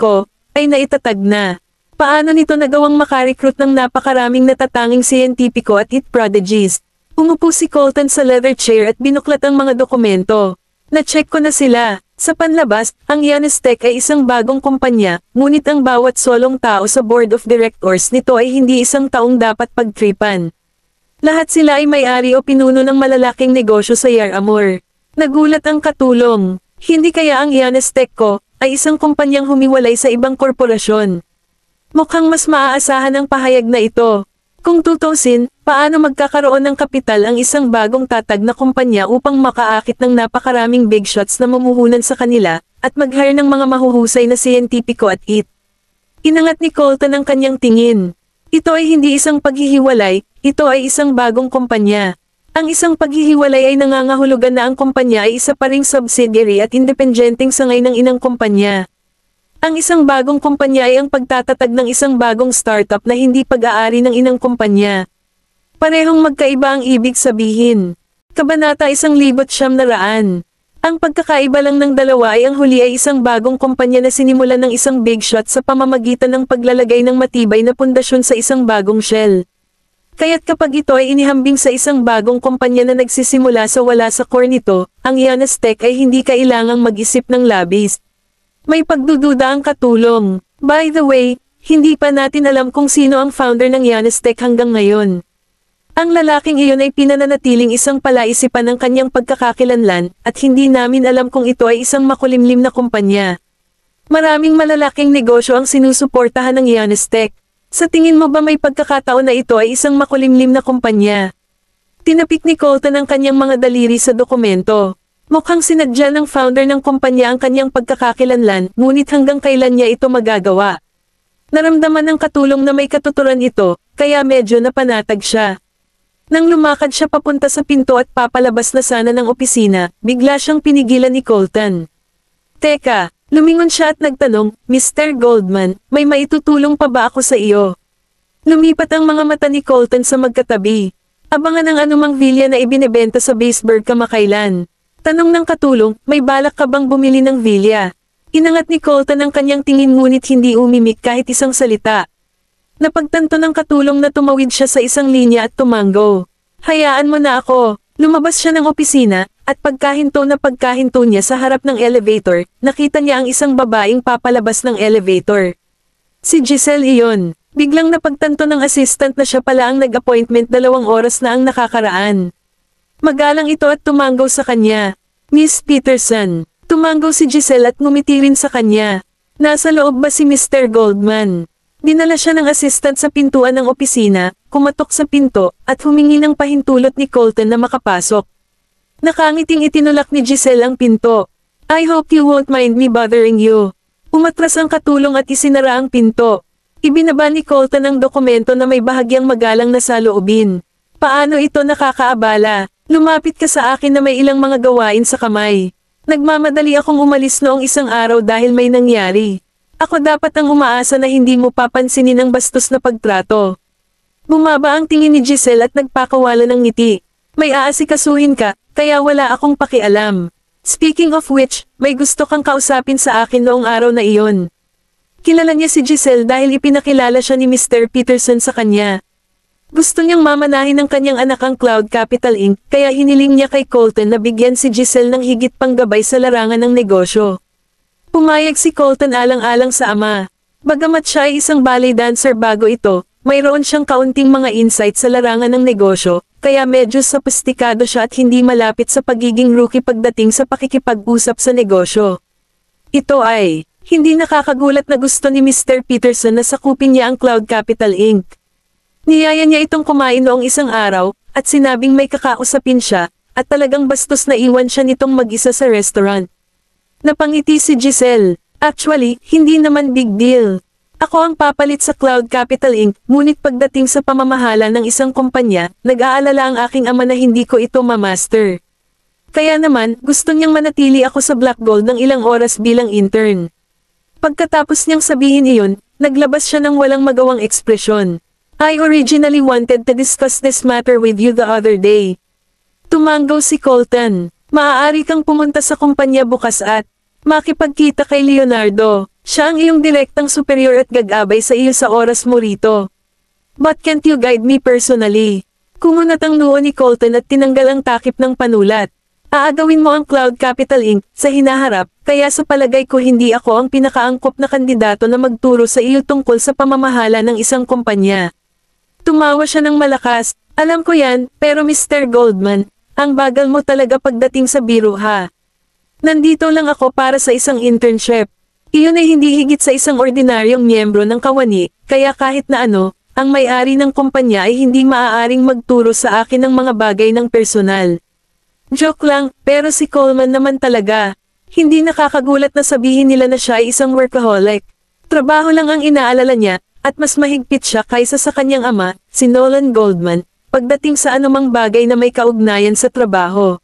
ay naitatag na. Paano nito nagawang makarecruit ng napakaraming natatanging siyentipiko at hit prodigies? Umupo si Colton sa leather chair at binuklat ang mga dokumento. Na-check ko na sila. Sa panlabas, ang Yanestec ay isang bagong kumpanya, ngunit ang bawat solong tao sa board of directors nito ay hindi isang taong dapat pagtripan. Lahat sila ay may-ari o pinuno ng malalaking negosyo sa Yaramore. Nagulat ang katulong. Hindi kaya ang Yanestec ay isang kumpanyang humiwalay sa ibang korporasyon. Mukhang mas maaasahan ang pahayag na ito. Kung tutusin, paano magkakaroon ng kapital ang isang bagong tatag na kumpanya upang makaakit ng napakaraming big shots na mamuhunan sa kanila, at mag-hire ng mga mahuhusay na siyentipiko at it? Inangat ni Colton ang kanyang tingin. Ito ay hindi isang paghihiwalay, ito ay isang bagong kumpanya. Ang isang paghihiwalay ay nangangahulugan na ang kumpanya ay isa pa ring subsidiary at independenteng sangay ng inang kumpanya. Ang isang bagong kumpanya ay ang pagtatatag ng isang bagong startup na hindi pag-aari ng inang kumpanya. Parehong magkaiba ang ibig sabihin. Kabanata 1,900. Ang pagkakaiba lang ng dalawa ay ang huli ay isang bagong kumpanya na sinimulan ng isang big shot sa pamamagitan ng paglalagay ng matibay na pundasyon sa isang bagong shell. Kaya't kapag ito ay inihambing sa isang bagong kumpanya na nagsisimula sa wala sa core nito, ang Yanestec ay hindi kailangang mag-isip ng labis. May pagdududa ang katulong. By the way, hindi pa natin alam kung sino ang founder ng Yanestec hanggang ngayon. Ang lalaking iyon ay pinananatiling isang palaisipan ng kanyang pagkakakilanlan, at hindi namin alam kung ito ay isang makulimlim na kumpanya. Maraming malalaking negosyo ang sinusuportahan ng Yanestec. Sa tingin mo ba may pagkakataon na ito ay isang makulimlim na kumpanya? Tinapik ni Colton ang kanyang mga daliri sa dokumento. Mukhang sinadya ng founder ng kumpanya ang kanyang pagkakakilanlan, ngunit hanggang kailan niya ito magagawa? Naramdaman ng katulong na may katuturan ito, kaya medyo napanatag siya. Nang lumakad siya papunta sa pinto at papalabas na sana ng opisina, bigla siyang pinigilan ni Colton. Teka! Lumingon siya at nagtanong, Mr. Goldman, may maitutulong pa ba ako sa iyo? Lumipat ang mga mata ni Colton sa magkatabi. Abangan ang anumang villa na ibinebenta sa Baseburg kamakailan. Tanong ng katulong, may balak ka bang bumili ng villa? Inangat ni Colton ang kanyang tingin ngunit hindi umimik kahit isang salita. Napagtanto ng katulong na tumawid siya sa isang linya at tumango. Hayaan mo na ako. Lumabas siya ng opisina, at pagkahinto niya sa harap ng elevator, nakita niya ang isang babaeng papalabas ng elevator. Si Giselle iyon. Biglang napagtanto ng assistant na siya pala ang nag-appointment 2 oras na ang nakakaraan. Magalang ito at tumanggaw sa kanya. Miss Peterson. Tumanggaw si Giselle at ngumiti rin sa kanya. Nasa loob ba si Mr. Goldman? Dinala siya ng assistant sa pintuan ng opisina, kumatok sa pinto, at humingi ng pahintulot ni Colton na makapasok. Nakangiting itinulak ni Giselle ang pinto. I hope you won't mind me bothering you. Umatras ang katulong at isinara ang pinto. Ibinaba ni Colton ang dokumento na may bahagyang magalang na saloobin. Paano ito nakakaabala? Lumapit ka sa akin na may ilang mga gawain sa kamay. Nagmamadali akong umalis noong isang araw dahil may nangyari. Ako dapat ang umaasa na hindi mo papansinin ang bastos na pagtrato. Bumaba ang tingin ni Giselle at nagpakawala ng ngiti. May aasikasuhin ka, kaya wala akong pakialam. Speaking of which, may gusto kang kausapin sa akin noong araw na iyon. Kilala niya si Giselle dahil ipinakilala siya ni Mr. Peterson sa kanya. Gusto niyang mamanahin ng kanyang anak ang Cloud Capital Inc., kaya hiniling niya kay Colton na bigyan si Giselle ng higit pang gabay sa larangan ng negosyo. Pumayag si Colton alang-alang sa ama. Bagamat siya ay isang ballet dancer bago ito, mayroon siyang kaunting mga insight sa larangan ng negosyo, kaya medyo sophisticado siya at hindi malapit sa pagiging rookie pagdating sa pakikipag-usap sa negosyo. Ito ay, hindi nakakagulat na gusto ni Mr. Peterson na sakupin niya ang Cloud Capital Inc. Niyaya niya itong kumain noong isang araw, at sinabing may kakausapin siya, at talagang bastos na iwan siya nitong mag-isa sa restaurant. Napangiti si Giselle. Actually, hindi naman big deal. Ako ang papalit sa Cloud Capital Inc., ngunit pagdating sa pamamahala ng isang kumpanya, nag-aalala ang aking ama na hindi ko ito mamaster. Kaya naman, gusto niyang manatili ako sa Black Gold ng ilang oras bilang intern. Pagkatapos niyang sabihin iyon, naglabas siya ng walang magawang ekspresyon. I originally wanted to discuss this matter with you the other day. Tumanggaw si Colton. Maaari kang pumunta sa kumpanya bukas at makipagkita kay Leonardo. Siya ang iyong direktang superior at gagabay sa iyo sa oras mo rito. But can't you guide me personally? Kumunat ang noo ni Colton at tinanggal ang takip ng panulat. Aagawin mo ang Cloud Capital Inc. sa hinaharap, kaya sa palagay ko hindi ako ang pinakaangkop na kandidato na magturo sa iyo tungkol sa pamamahala ng isang kumpanya. Tumawa siya ng malakas. Alam ko yan, pero Mr. Goldman, ang bagal mo talaga pagdating sa biro ha. Nandito lang ako para sa isang internship. Iyon ay hindi higit sa isang ordinaryong miyembro ng kawani, kaya kahit na ano, ang may-ari ng kumpanya ay hindi maaaring magturo sa akin ng mga bagay ng personal. Joke lang, pero si Coleman naman talaga. Hindi nakakagulat na sabihin nila na siya ay isang workaholic. Trabaho lang ang inaalala niya, at mas mahigpit siya kaysa sa kanyang ama, si Nolan Goldman, pagdating sa anumang bagay na may kaugnayan sa trabaho.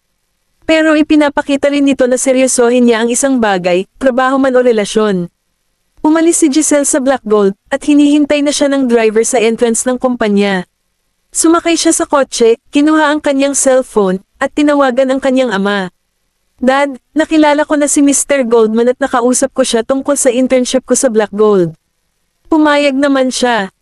Pero ipinapakita rin nito na seryosohin niya ang isang bagay, trabaho man o relasyon. Umalis si Giselle sa Black Gold, at hinihintay na siya ng driver sa entrance ng kumpanya. Sumakay siya sa kotse, kinuha ang kanyang cellphone, at tinawagan ang kanyang ama. Dad, nakilala ko na si Mr. Goldman at nakausap ko siya tungkol sa internship ko sa Black Gold. Pumayag naman siya.